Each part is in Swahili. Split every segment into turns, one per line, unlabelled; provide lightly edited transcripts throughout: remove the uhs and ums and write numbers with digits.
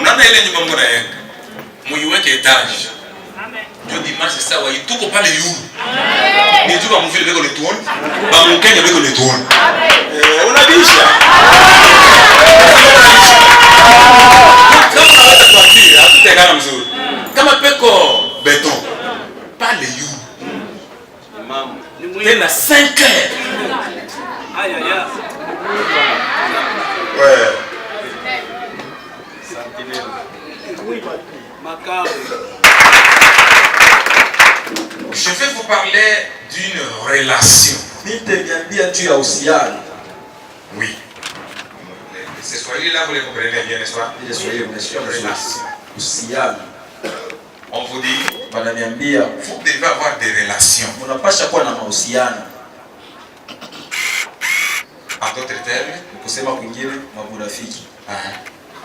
Unaona ile nyumba mbona yenga muiweke etage ndio dimanche sawa ituko pale yulu ni juba mvile beko le tuone ba mkenya beko le tuone unabisha kama unaweza kuatia hatutegana mzuri kama peko beton pale yulu mama tena 5 heures aya ouais je vais vous parler d'une relation. Oui. Ce soyez-là, vous les comprenez bien, n'est-ce pas? On vous dit, vous devez avoir des relations. En d'autres termes,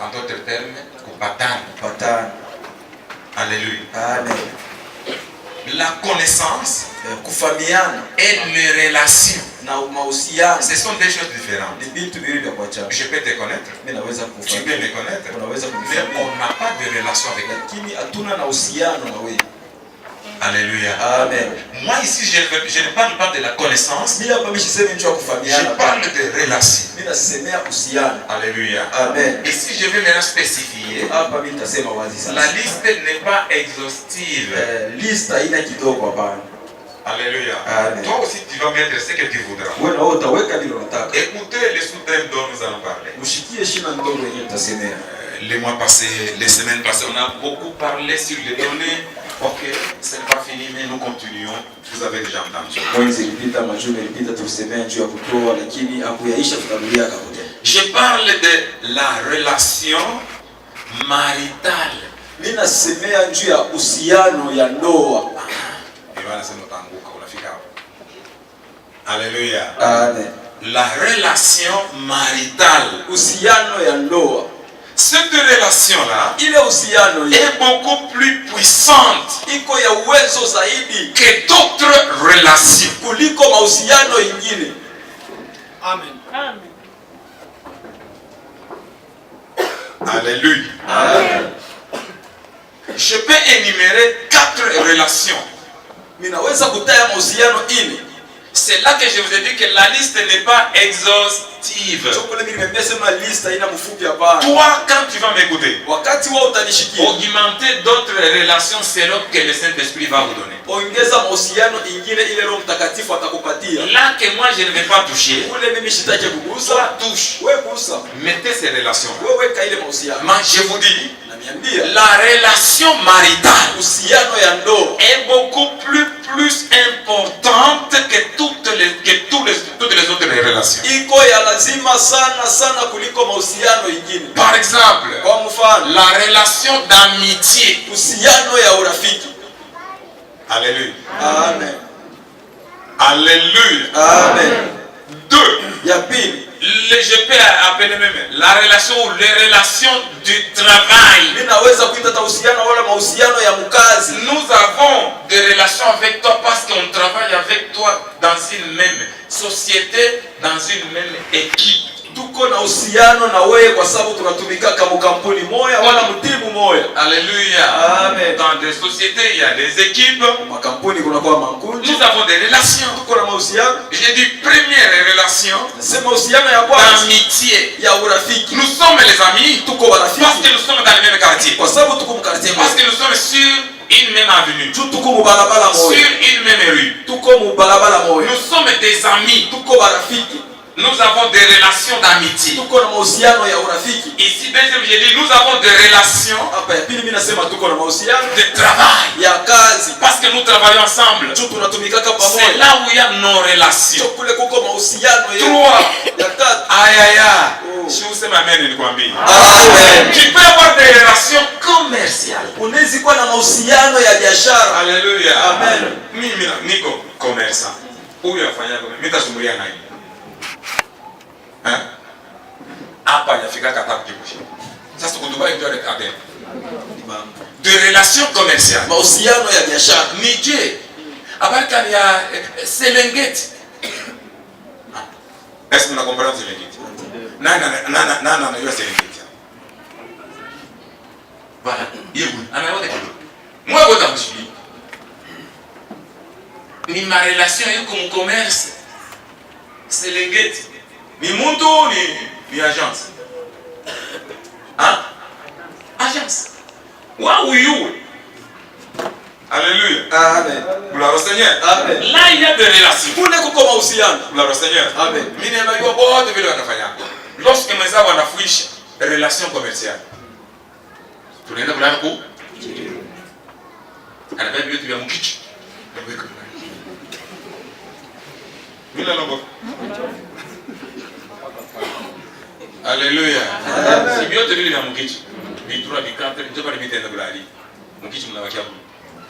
en d'autres termes, kupatana. Alléluia. Amen. La connaissance et les relations, ce sont des choses différentes. Je peux te connaître, tu peux me connaître, mais on n'a pas de relation avec elle. Alléluia. Amen. Moi ici, je ne parle pas de la connaissance, je parle de relation. Alléluia. Amen. Et si je vais maintenant spécifier, la liste n'est pas exhaustive. Alléluia. Amen. Toi aussi tu vas mettre ce que tu voudras. Écoutez les sous-thèmes dont nous allons parler. Les mois passés, les semaines passées, on a beaucoup parlé sur les données. Ok, ce n'est pas fini, mais nous continuons. Vous avez déjà entendu. Je parle de la relation maritale. Alléluia. Amen. La relation maritale. Cette relation-là est beaucoup plus puissante que d'autres relations. Amen. Alléluia. Amen. Je peux énumérer 4 relations. C'est là que je vous ai dit que la liste n'est pas exhaustive. Toi, quand tu vas m'écouter, augmenter d'autres relations selon que le Saint-Esprit va vous donner. Là que moi je ne vais pas toucher, toi touche. Mettez ces relations. Mais je vous dis, la relation maritale est beaucoup plus importante que toutes les autres relations. Par exemple, la relation d'amitié. Alléluia. Amen. Alléluia. Amen. 2. Je peux appeler même la relation ou les relations du travail. Nous avons des relations avec toi parce qu'on travaille avec toi dans une même société, dans une même équipe.
Tuko na uhusiano na wewe kwa sababu tunatumika kama kampuni moja wala mtimu moja.
Alléluia.
Amen.
Dans des sociétés, il y a des équipes.
Makampuni kuna kwa makundi.
Nous avons des relations.
Tuko na mahusiano.
J'ai dit première relation.
C'est mahusiano ya kwanza.
D'amitié.
Ya urafiki.
Nous sommes les amis.
Tuko barafiki.
Parce que nous sommes dans le même quartier.
Kwa sababu tuko mkartie moja.
Parce que nous sommes sur une même avenue.
Tuko mubarabara moja.
Sur une même rue.
Tuko mubarabara moja.
Nous sommes des amis.
Tuko barafiki.
Nous avons des relations d'amitié.
Tuko na mahusiano ya urafiki.
Ici, deuxième, j'ai dit, nous avons des relations
Hapa ya pili mimi nasema tuko na mahusiano
de travail.
ya kazi.
Parce que nous travaillons ensemble.
Tunatumika pamoja.
C'est là où il y a nos relations.
Kule kuko mahusiano
Trois.
ya tatu.
Aïe aïe aïe. Si vous savez amen ni kwambie.
Amen.
Tu peux avoir des relations commerciales.
Unaweza kuwa na mahusiano ya biashara.
Alléluia.
Amen.
Mimi niko commerçant. Huyu afanya kwa mimi nitasumbulia naye. Hapa yafika kata kujibusha. Sasa tuko Dubai ndio atende. De relations commerciales.
Mahusiano ya biashara.
Ni je? Habari kani ya Serengeti. Est-ce que vous comprenez Serengeti? Nana na Serengeti. Voilà, yebu anaona kitu. Moi kwa tamshiki. Ni ma relation yuko mu commerce. Serengeti. Ni muntu ni agence. Hein? Agence. Wow, you. Alléluia.
Amen.
Gloire au Seigneur.
Amen.
Là il y a des relations.
Kule kuko mahusiano.
Gloire au Seigneur.
Amen.
Mimi najua wote vile wanafanya. Lorsque mwenzao wanafuisha relation commerciale. Tunaenda kulala ku. Anabeba vitu vya mkichi. Mila longo. Alléluia. Si vyote vile vya mkichi. Vitura vikate ndio pale vitenda kulali. Mkichi mnawakia hapo.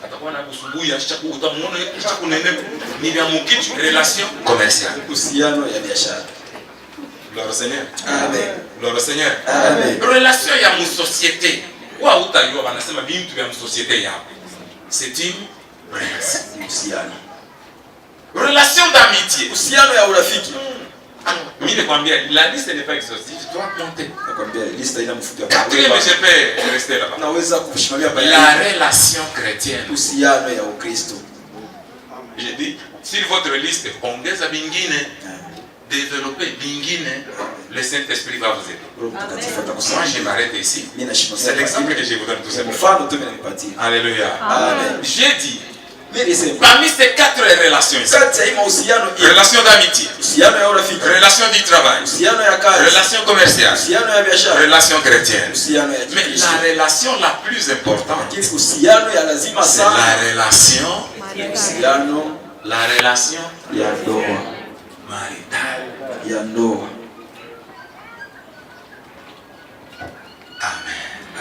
Atakuwa na kusubuhi acha utamuona acha kunene ni vya mkichi relation commerciale.
Uhusiano ya biashara.
Gloire au Seigneur.
Amen.
Gloire au Seigneur.
Amen.
Relation ya mu société. Wa utajua wanasema bintu vya mu société yako. C'est une relation. Relation d'amitié.
Uhusiano ya urafiki.
Mimi nakwambia la liste n'est pas exhaustive, tu dois compter.
Nakwambia liste ina mfupi ya.
Quatrième je peux rester là-bas.
Naweza kushimamia pale.
La relation chrétienne.
Uhusiano ya Ukristo.
J'ai dit sur votre liste ongeza bingine. Développer bingine, le Saint-Esprit va vous aider. Moi je m'arrête ici. C'est l'exemple que je vous donne tout simplement. Alléluia.
Amen.
J'ai dit parmi ces quatre relations ici, relation d'amitié, relation du travail, relation commerciale, relation chrétienne. Mais la relation la plus importante, c'est la relation maritale.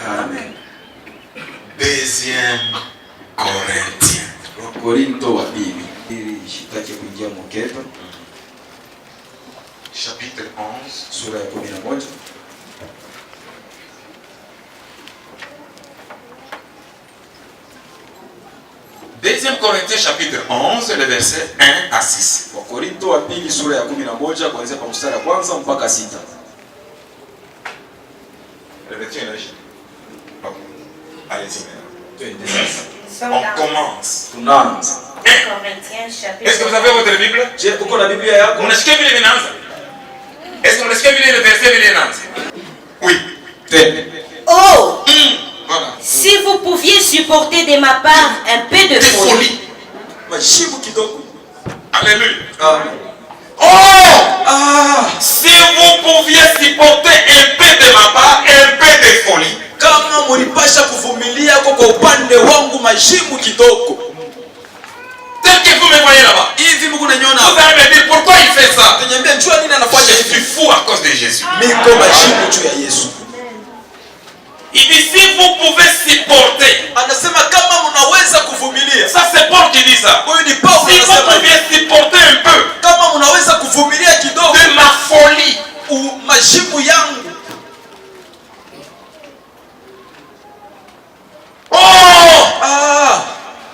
Amen. Deuxième Corinthiens.
Wakorinto wa pili. Ili shitaki kuingia mketo.
Chapitre 11,
sura ya 11.
Deuxième Corinthiens chapitre 11, le verset 1 à 6.
Wakorinto wa pili sura ya 11 kuanzia kwa mstari wa kwanza mpaka 6.
Le verset est là. Allez-y. On commence. Est-ce que vous avez votre Bible?
Je uko na Biblia yako?
Unasikia vile vinaanza? Est-ce que unasikia vile le verset vile inaanza? Oui.
Oh!
Voilà.
Si vous pouviez supporter de ma part un peu de folie.
Majibu kidogo.
Alléluia.
Amen.
Oh! Si vous pouviez supporter un peu de ma part un peu de folie.
Kama mulipasha kuvumilia kwa upande wangu majibu kidogo.
Tel que vous me voyez là-bas.
Hivi Mungu unaniona.
Vous allez me dire pourquoi il fait ça?
Niambia njua nini anafanya
Je
hivi?
suis fou à cause de Jésus.
Miko majibu juu ya Yesu.
Il dit si vous pouvez supporter.
Anasema kama mnaweza kuvumilia.
Ça c'est Paul qui dit ça.
Huyu ni Paulo
anasema. Si vous pouviez supporter un peu.
Kama mnaweza kuvumilia kidogo.
De ma folie.
Majibu yangu.
Oh!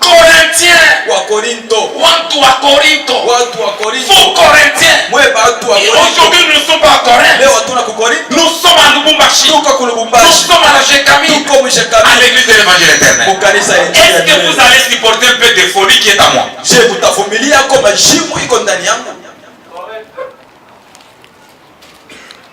Corinthiens. Korinto.
Watu wa Korinto.
Watu wa Korinto.
Vous Corinthiens.
Mwe watu wa
Et
Korinto.
aujourd'hui nous ne sommes pas à Corinthe.
Leo hatuna ku Korinto.
Nous sommes à Lubumbashi.
Tuko ku
Nous
Lubumbashi.
sommes à la Jekami.
Tuko
À
mshakami.
l'église de l'évangile éternel.
Ku kanisa yetu.
Est-ce que vous allez supporter un peu de folie qui est à moi?
Je mtavumilia kwa majimu iko ndani yangu.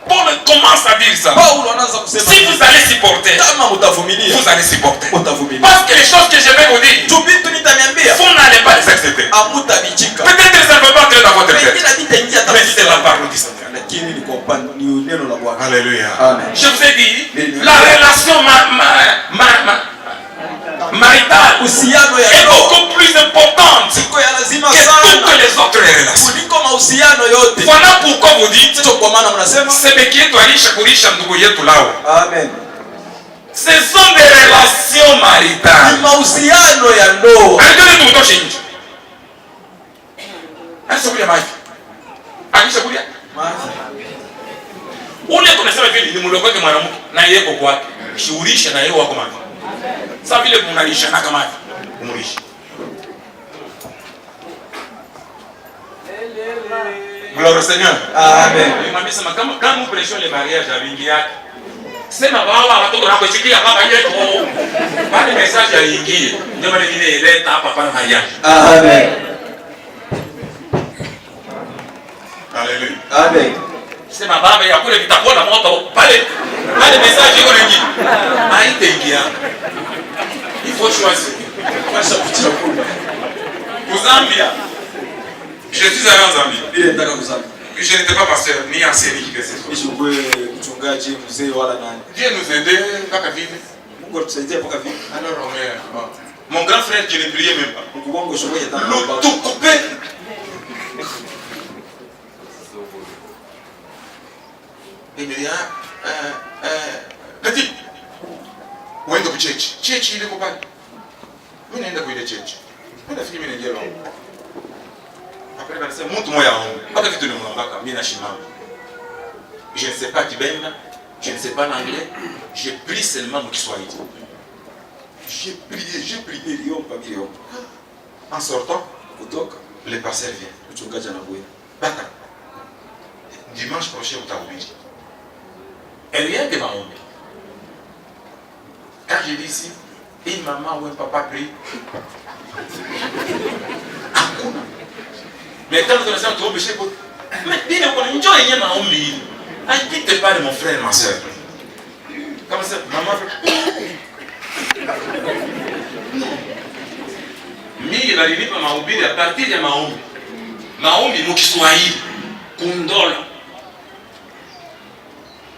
Paul commence à dire ça.
Paulo anaanza kusema
Si vous allez supporter,
kama mtavumilia,
vous allez supporter.
mtavumilia.
Parce que les choses que je vais vous dire,
Tu vitu nitaniambia,
vous n'allez pas les accepter.
hamutabichika.
Peut-être que ça ne peut pas entrer dans votre tête.
Pengine vitaingia
Mais c'est la parole du Seigneur.
lakini ni kwa upande ni neno la Bwana.
Alléluia.
Amen.
Je vous ai dit, la relation maritale
Uhusiano ya
est
ndoa
beaucoup plus importante
iko ya lazima
que
sana
toutes les autres relations.
kuliko mahusiano yote.
Voilà pourquoi vous dites,
Ndio kwa maana mnasema
semekiyetu alisha kulisha ndugu yetu lao.
amen.
Ce sont des relations
Ni
maritales.
mahusiano ya ndoa.
Anataka tumtoshe nje. Alishakulia maji. Alishakulia. Ule tunasema vile ni mdogo wake mwanamke na yeye kwa kwake. Shughulisha na yeye wako maji. Sasa vile mnalisha na kama kumulisha. Gloire au Seigneur.
Amen.
Mwambie sema kama upression le mariage ya wingi yake. Sema baba watoto wako shikia baba yetu. Bali message ya ingie. Ndio maana vile ileta hapa pana mariage.
Amen.
Hallelujah.
Amen.
Sema baba ya kule vitakuwa na moto pale. Pale message iko nyingi. Haitaingia. Il faut choisir.
Pasha kuchakula.
Zambia. Je suis allé en Zambie.
Ile nataka kuzama.
Je n'étais pas pasteur ni enseignant que ce soit.
Nishukue mchungaji mzee wala nani.
Dieu nous aide mpaka vive.
Mungu atusaidie mpaka vipi?
Alors on est mon grand frère qui ne priait même pas.
Mungu wangu shoboye
Le
tano.
tout coupé. Il me dit petit. Uende ku church. Church ile kwa pale. Mimi naenda kwa ile church. Mimi nafikiri mimi naingia longo. Après kanasema mtu mmoja aombe. Mpaka vitu nimwambaka mimi nashimama. Je ne sais pas Kibemba, je ne sais pas l'anglais, j'ai pris seulement mon Kiswahili. J'ai prié. En sortant, le pasteur vient.
Mchungaji anakuja.
Bata. Dimanche prochain utahubiri. Et rien que maombi. Quand je dis ici, une maman ou un papa prie. Hakuna. Mais quand on a tuombe chez vous, mais dine kuna njoo yenyewe maombi hili. Haipite pale mon frère ma soeur. Kama sasa mama mimi nalilipa mahubiri a partir ya maombi. Maombi mu Kiswahili. Kundola.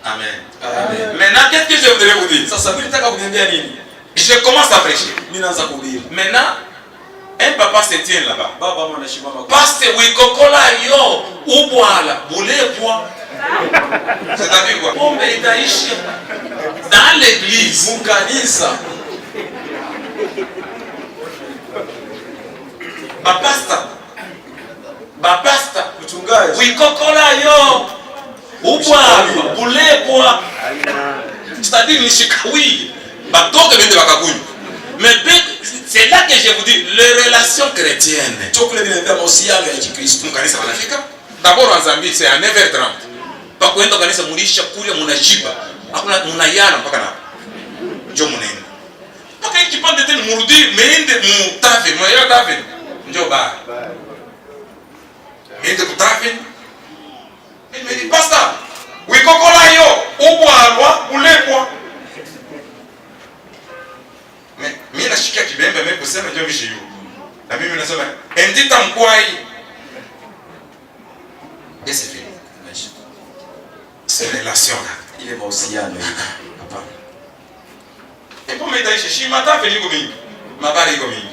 Amen.
Amen.
Maintenant, qu'est-ce que je voudrais vous dire?
Sasa mimi nataka kuniambia nini?
Je commence à prêcher.
Mimi naanza kuhubiri.
Maintenant, un papa se tient là-bas.
Baba mama anashimama.
Pasteur wikokola yo ubwala bulepwa. C'est-à-dire quoi? Pombe itaisha dans l'église.
Mkanisa.
Bapasta.
Mchungaji.
Wikokola yo ubwala bulepwa. C'est-à-dire nishikawi. Batoke bende bakakunywa. Mais c'est là que je vous dis, les relations chrétiennes.
Chokule vinaambia mahusiano ya Kikristo.
Kanisa wanafika. D'abord en Zambie c'est à 9h30. Pakuenda kanisa mulisha kule munashiba. Hakuna munayana mpaka na. Ndio munaenda. Mpaka ikipande tena murudi meende mutave, moyo tave. Ndio ba. Meende kutave. Mimi ni pastor. Wikokola yo, ubwalwa, ulepwa. Mimi nashikia kibembe mimi kusema ndio mishi yu. Na mimi nasema endita mkwai. Et c'est fini. C'est relation là.
Ile mahusiano hivi. Hapana.
Et pour m'aider chez mata fait liko mingi. Mabari liko mingi.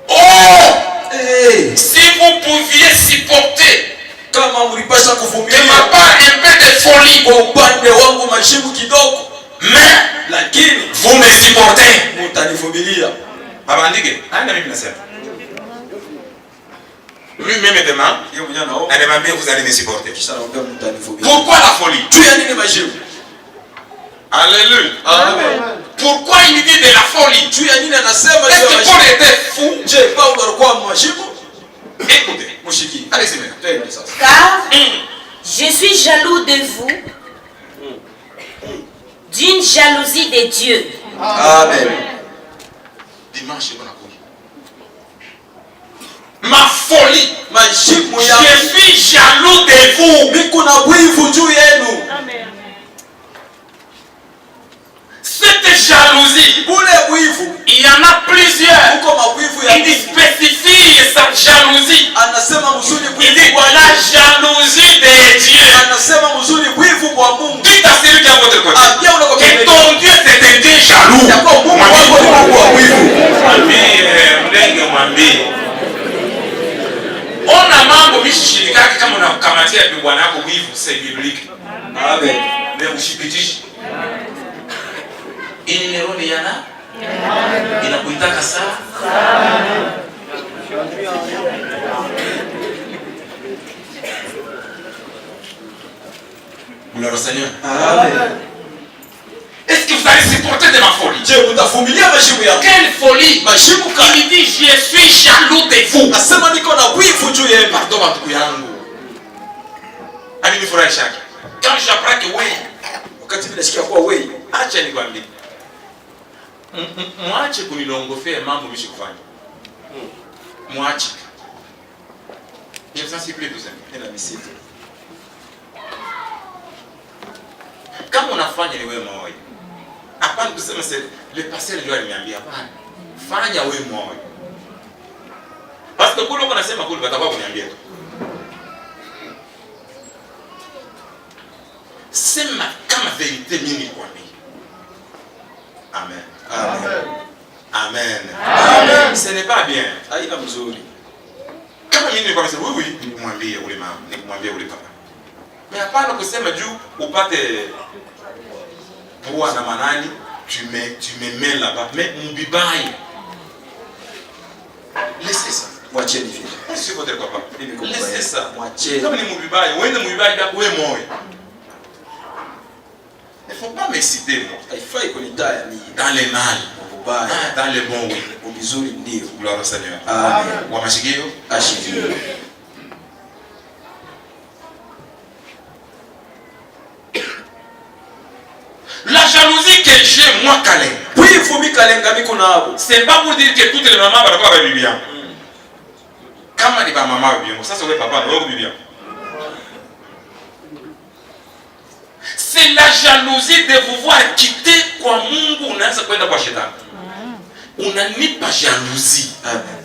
Oh!
Eh,
Si vous pouviez supporter
kama mlipasha
de
kuvumilia
ma part un peu de folie,
kwa upande wangu mashimu kidogo,
mais
lakini
vous me supportez.
mtanivumilia.
Abandike. Aenda mimi nasema. Lui-même demain,
Yeye mwenyewe anaomba
elle m'a dit vous allez me supporter.
kisha anaomba mtanivumilia.
Pourquoi la folie?
Juu ya nini mashimu?
Alléluia.
Amen.
Pourquoi il dit de la folie?
Juu ya nini anasema
Est-ce
juu ya
que
majibu?
Paul était fou?
Je, Paulo alikuwa majibu?
Écoutez.
Mshiki.
Allez-y maintenant.
Twende sasa.
Car je suis jaloux de vous d'une jalousie de Dieu.
Amen.
Dimanche, on a connu. Ma folie.
Majibu
Je
yangu.
suis jaloux de vous.
Niko na wivu juu yenu.
Cette jalousie,
Ule wivu.
il y en a plusieurs.
Uko mawivu ya
Il
nini?
spécifie sa jalousie.
Anasema mzuri
Il
wivu
dit
kwa
la jalousie de Dieu.
Anasema mzuri wivu kwa Mungu.
Dites à celui qui est à votre côté
Ambia ule kwa
que
pembeni.
ton Dieu c'est un Dieu jaloux.
Ya kwa Mungu wako ni Mungu wa wivu.
Mwambie, mwambie. Ona mambo mishishirikaki kama unakamatia bwana yako wivu, c'est biblique.
Amen.
Mais ushipitishi. Ini ni roho yana? Inakuitaka sana. Gloire au Seigneur.
Amen.
Est-ce que vous allez supporter de ma folie?
Je, mtavumilia majibu yangu.
Quelle folie?
Majibu kali.
Il dit je suis jaloux de vous.
Nasema niko na wivu juu yenu.
Pardon watu yangu. Alinifurahisha. Quand j'apprends que oui,
Wakati mimi nasikia kuwa wewe,
acha nikwambie. Mwache kunilongofea mambo mishikufanya. Mwache. Je vous en supplie tout ça.
nina misitu.
Kama unafanya ni wewe moyo. Hapana kusema sasa le pasteur ndio aliniambia hapana. Fanya wewe moyo. Parce que kule unasema kule watakuwa kuniambia tu. Sema kama verite mimi nikwambia. Amen.
Amen.
Amen.
Amen.
Ce n'est pas bien.
Haina mzuri.
Kama mimi nilikuwa nasema wewe nikumwambie ule mama, nikumwambie ule papa. Mais hapana kusema juu upate bua na manani, tu me mets là-bas. Mais mbibai. Laissez ça.
Mwacheni vile.
C'est votre papa.
Mimi kumbuka.
Laissez ça.
Mwacheni.
Kama ni mbibai, uende mbibai kwa wewe moyo. Il faut pas m'exciter moi.
Haifai kunitaya mimi.
Dans les mal,
Ubaya.
dans les bons oui.
Ubizuri ndio.
Gloire au Seigneur.
Amen.
Wa mashikio.
Ashikiwe.
La jalousie que j'ai moi Calais.
Wivu mikalenga miko nabo.
C'est pas pour dire que toutes les mamans vont pas bibi yangu. Kama ni ba mama bibi yangu, sasa wewe papa na wewe bibi yangu. C'est la jalousie de vous voir quitter kwa Mungu unaanza kwenda kwa shetani. Unanipa jalousie.
Amen.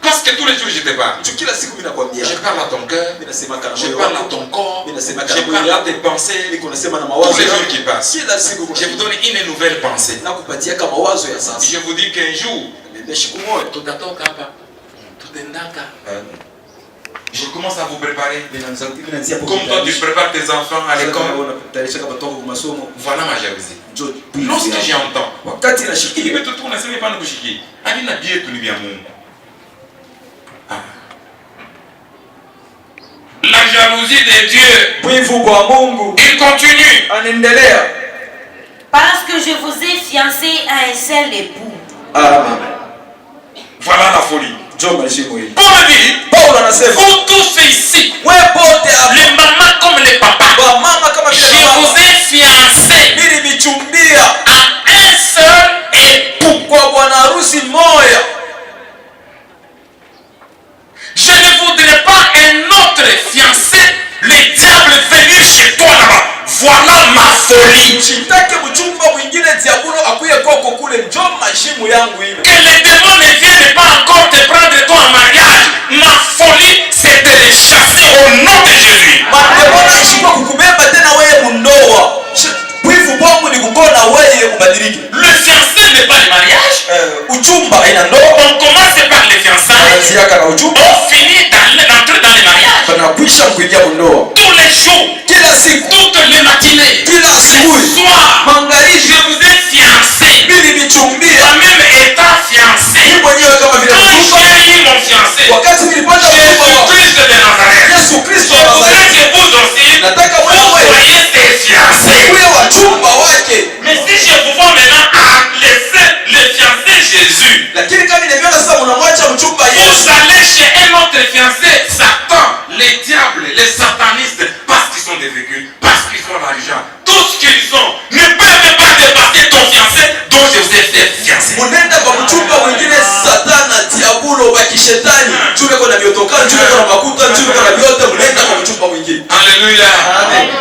Parce que tous les jours je te parle.
Tu kila siku mimi nakwambia.
Je parle à ton cœur.
Mimi nasema kana
Je
moyo
parle à
wako.
ton corps.
Mimi nasema
Je
kana
parle
moyo
à
wako.
tes pensées.
Niko nasema na
Tous
mawazo
les jours
yangu.
qui passent.
Kila siku
Je vous donne une nouvelle pensée.
nakupatia kama mawazo ya sasa.
Je vous dis qu'un jour,
Ndio siku moja.
tutatoka hapa. Tutendaka. Je commence à vous préparer. Comme toi tu prépares tes enfants à l'école. Voilà ma jalousie. Lorsque j'entends,
Wakati nashikia
hivi tu tunasema hapana kushikia. Hadi na bie tu ni vya Mungu. La jalousie de Dieu.
wivu kwa Mungu
Il continue.
anaendelea.
Parce que je vous ai fiancé à un seul époux.
Amen.
Voilà la folie.
Njoo majibu hili.
Paul dit,
Paulo anasema,
vous tous ici,
wewe pote hapa,
les mamans comme les papas,
kwa mama kama
je
vile
vous
baba,
ai fiancé
mimi nichumbia
à un seul époux.
kwa bwana harusi moya.
Je ne voudrais pas un autre fiancé, le diable venu chez toi là-bas. Voilà ma folie.
Sitaki mchumba mwingine diabolo akuye kwako kule. Njoo majibu yangu hivi.
Que les démons ne viennent pas encore te prendre toi en mariage. Ma folie, c'est de les chasser au nom de Jésus.
Mademona ishikwa kukubeba tena wewe mundoa. Wivu bongo ni kukona wewe ubadilike.
Le fiancé n'est pas le mariage.
Uchumba ina ndoa.
On commence par les fiançailles.
Anzia kana uchumba.
On finit d'entrer dans le mariage.
Banakwisha kuingia mundoa.
Tous les jours,
Kila siku,
toutes les matinées,
kila asubuhi,
les soirs,
magharibi,
je vous ai fiancé.
mimi nichumbia.
Moi-même étant fiancé,
Mimi mwenyewe kama vile
quand
mchumba.
j'ai eu mon fiancé,
Wakati nilipata mchumba wa
Jésus-Christ de Nazareth,
Yesu Kristo
je
wa
voudrais
Nazareti,
que vous aussi,
nataka
vous
wewe
soyez des fiancés.
uwe wa
umetoka njoo kwa makuta njoo kwa vyote mnaenda kwa mchumba mwingine.
Alléluia.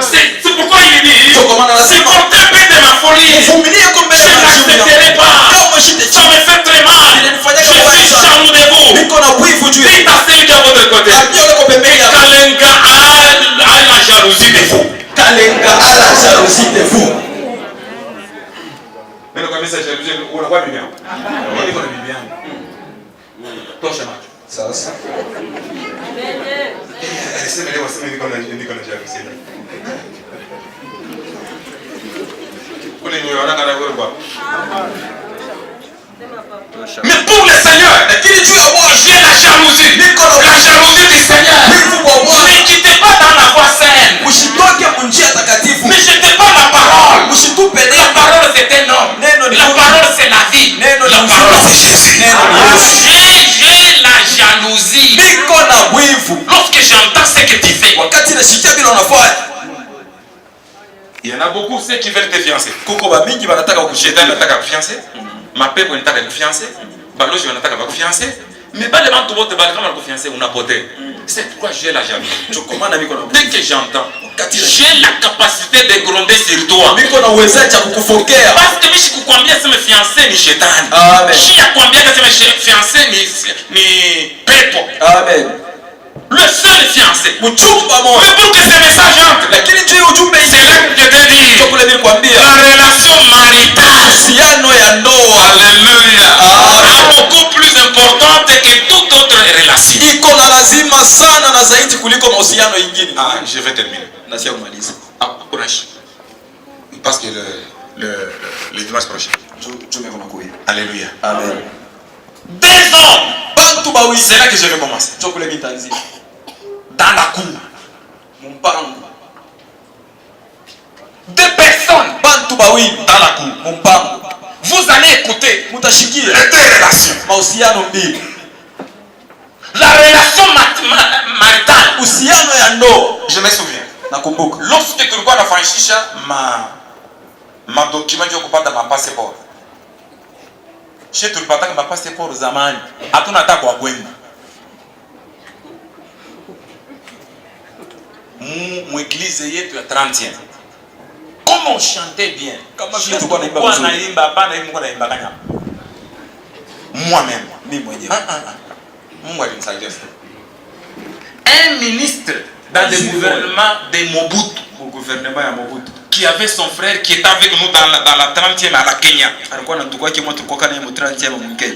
C'est pourquoi il dit supportez un peu de ma folie.
Vumilie kwa mbele.
Je n'accepterai pas. Ça me fait très mal. Je suis jaloux de vous.
Niko na wivu juu
Dites à celui qui est à votre côté. Kalenga a la jalousie de vous.
Kalenga a la jalousie de vous.
Neno kwa message jalousie unakuwa bibi yangu. Niko na bibi yangu. Tosha macho.
Sasa.
Alisema leo waseme niko na jalousie. Kule ni wana kana wewe kwa. Mais pour le Seigneur, j'ai la jalousie. La jalousie du Seigneur. Ne quittez pas dans la voie saine. Ne jetez pas la parole. La parole c'est un homme. La parole c'est la vie. La parole c'est Jésus. J'ai la jalousie. Lorsque j'entends ce que tu fais. Il y en a beaucoup ceux qui veulent te fiancer. Shetani anataka kufiancer. Mapepo inataka kufiancer. Balozi wanataka kufiancer. Mais pas les gens vote bali kama kufiancer unapotea. C'est pourquoi j'ai la jalousie. Dès que j'entends, j'ai la capacité de gronder sur toi. Parce que mimi kukwambia sema fiancé ni shetani. Shi akwambia sema fiancé ni pepo.
Amen.
Le seul fiancé. Mais pour que ce message entre, c'est là que je te dis, la relation maritale, alléluia, est beaucoup plus importante que toute autre relation. Ah, je vais terminer. Parce que le dimanche prochain. Alléluia.
Amen.
Des hommes, c'est là que je vais commencer. Dans la cour. Deux personnes dans la cour. Vous allez écouter les deux relations. La relation maritale. Je me souviens. Lorsque tulikuwa nafanishisha ma document ya kupata ma passeport. Chez tulipata ma passeport zamani. Hatuna hata kwa kwenda. Mu église yetu ya 30e. Comme on chantait bien. Moi-même. Un ministre dans le gouvernement de Mobutu, qui avait son frère qui était avec nous dans la 30e à la Kenya.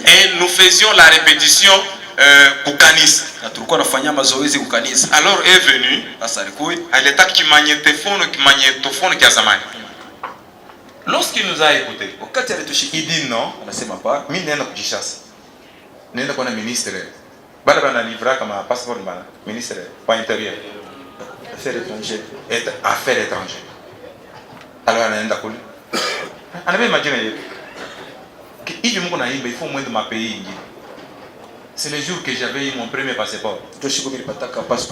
Et nous faisions la répétition kukanisa. Alors est venu, elle était qui magnétophone qui a zamani. Lorsqu'il nous a écouté, il dit non, mimi nenda kujishasa. Nenda kwa ministre. Bala bana livra kama passeport bana ministre pas intérieur. Affaires étrangères. Alors anaenda kule. Anabeba majina yetu. Hivi Mungu naimba il faut mwende mapays ingine. C'est le jour que j'avais eu mon premier passeport.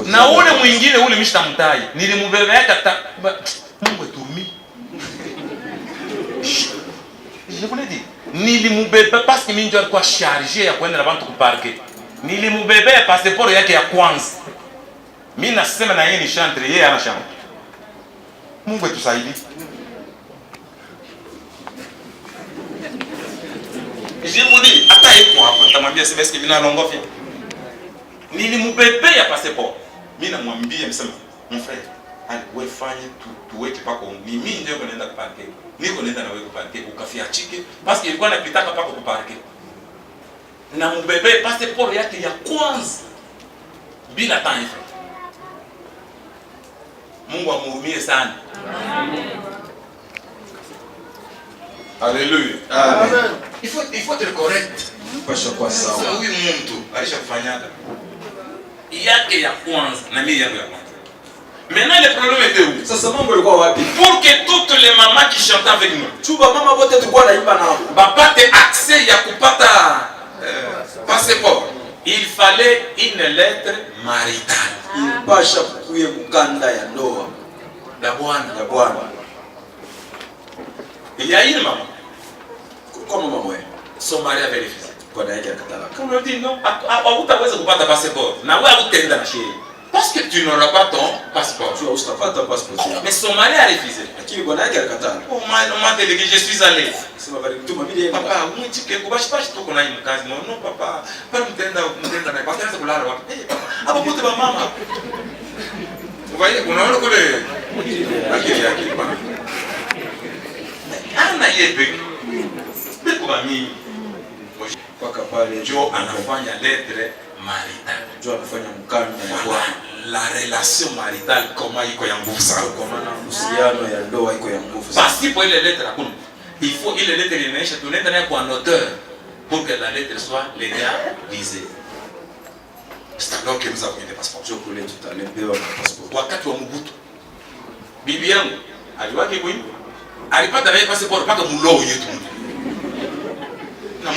Na ule mwingine ule mishtamtai. Nilimubeba hata Mungu turmi. Je voulais dire, nilimubeba parce que mimi ndio alikuwa chargé ya kwenda na bantu kuparke. Nilimubeba passeport yake ya kwanza. Mimi nasema na yeye ni chantre, yeye ana chantre. Mungu atusaidie. Je vous dis, hata iko hapa, nitamwambia sasa basi mimi nalongofia. Nilimubeba passeport. Mimi namwambia msema, mon frère, allez, wewe fanye tuweke pako mimi ndio naenda kuparke. Niko nenda na wewe kuparke, ukafia chike parce que ilikuwa napitaka pako kuparke. Na mbebe passeport yake ya kwanza bila taifa. Mungu amhurumie sana. Amen. Alléluia.
Amen.
Il faut être correct.
Pasha kwa sawa.
Huyu mtu alishafanyaga yake ya kwanza na mimi yangu ya kwanza. Maintenant le problème était où?
Sasa mambo yalikuwa wapi?
Pour que toutes les mamans qui chantent avec nous.
Chuba mama wote tulikuwa naimba nao.
Bapate accès ya kupata passeport. Il fallait une lettre maritale.
Pasha kuye mkanda ya ndoa.
Ya bwana. Il y a une maman.
Comment maman?
Son mari avait refusé.
Bwana yake akatala.
On lui dit non, hautaweza kupata passeport. Na wewe hautaenda na sheria. Parce que tu n'auras pas ton passeport.
Tu usitapata passport yako.
Mais son mari a refusé.
Lakini bwana yake akatala.
On m'a délégué, je suis allé.
Sema bali mtuma mimi yeye.
Papa, unitike kubashi tuko na mkazi. Non papa, pale mtenda na papa anaweza kulala wapi? Eh papa, hapo pote ba mama. Unaona kule akili yake bwana. Ana yeye beko ba mimi.
Mpaka pale
Jo anafanya lettre maritale.
Jo anafanya mkanda ya bwana.
La relation maritale comment iko ya nguvu sana.
Kwa maana uhusiano ya ndoa iko ya nguvu sana.
Basi pour ile lettre hakuna. Il faut ile lettre inaisha tunaenda naye kwa notaire pour que la lettre soit légalisée. C'est alors que nous avons des passeports.
Jo kule tutalepewa na passport.
Wakati wa Mobutu bibi yangu aliwake kwini alipata naye passport mpaka mloo yetu. Na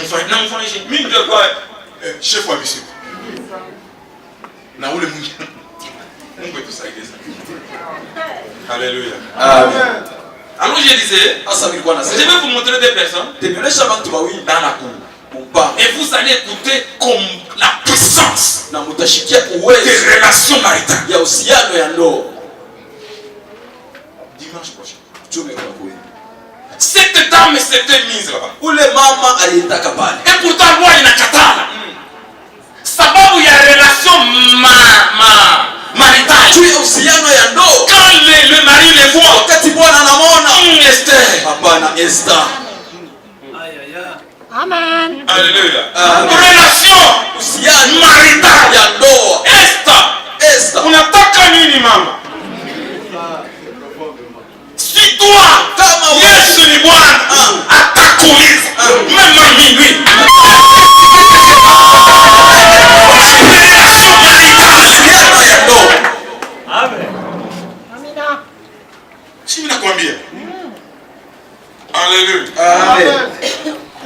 mfanye mimi ndio kwa chef wa bishop. Na ule mwingine Mungu atusaidie sana. Alléluia.
Amen.
Alors je disais,
Asa nilikuwa
je
nasema
vais vous montrer des personnes
tembelesha watu wawili
dans la cour.
mpaka
Et vous allez écouter comme la puissance
na mtashikia uwezo
des relations maritales.
ya uhusiano ya ndoa.
Dimanche prochain.
Tume kwa kweli.
Cette dame s'était mise là-bas.
Ule mama aliyetaka pale.
Et pourtant moi inakatala. Sababu ya relation maritale.
Juu ya uhusiano ya ndoa.
Quand le mari le voit,
Wakati bwana anamuona
Esther.
hapana Esther.
Amen.
Alléluia.
Amen.
Relation
Uhusiano
maritale.
ya ndoa. Esther.
Unataka nini mama? Si toi
Kama
Yesu ni Bwana atakuuliza mema minuit.
uhusiano ya ndoa.
Amina.
Si nakwambia. Alléluia.
Amen.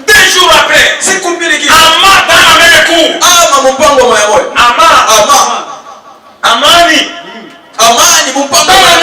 2 jours après,
Siku mbili kisha
Ama dans la même cour.
ama mpango moya moya.
Ama
Ama
Amani
amani mpango
dans la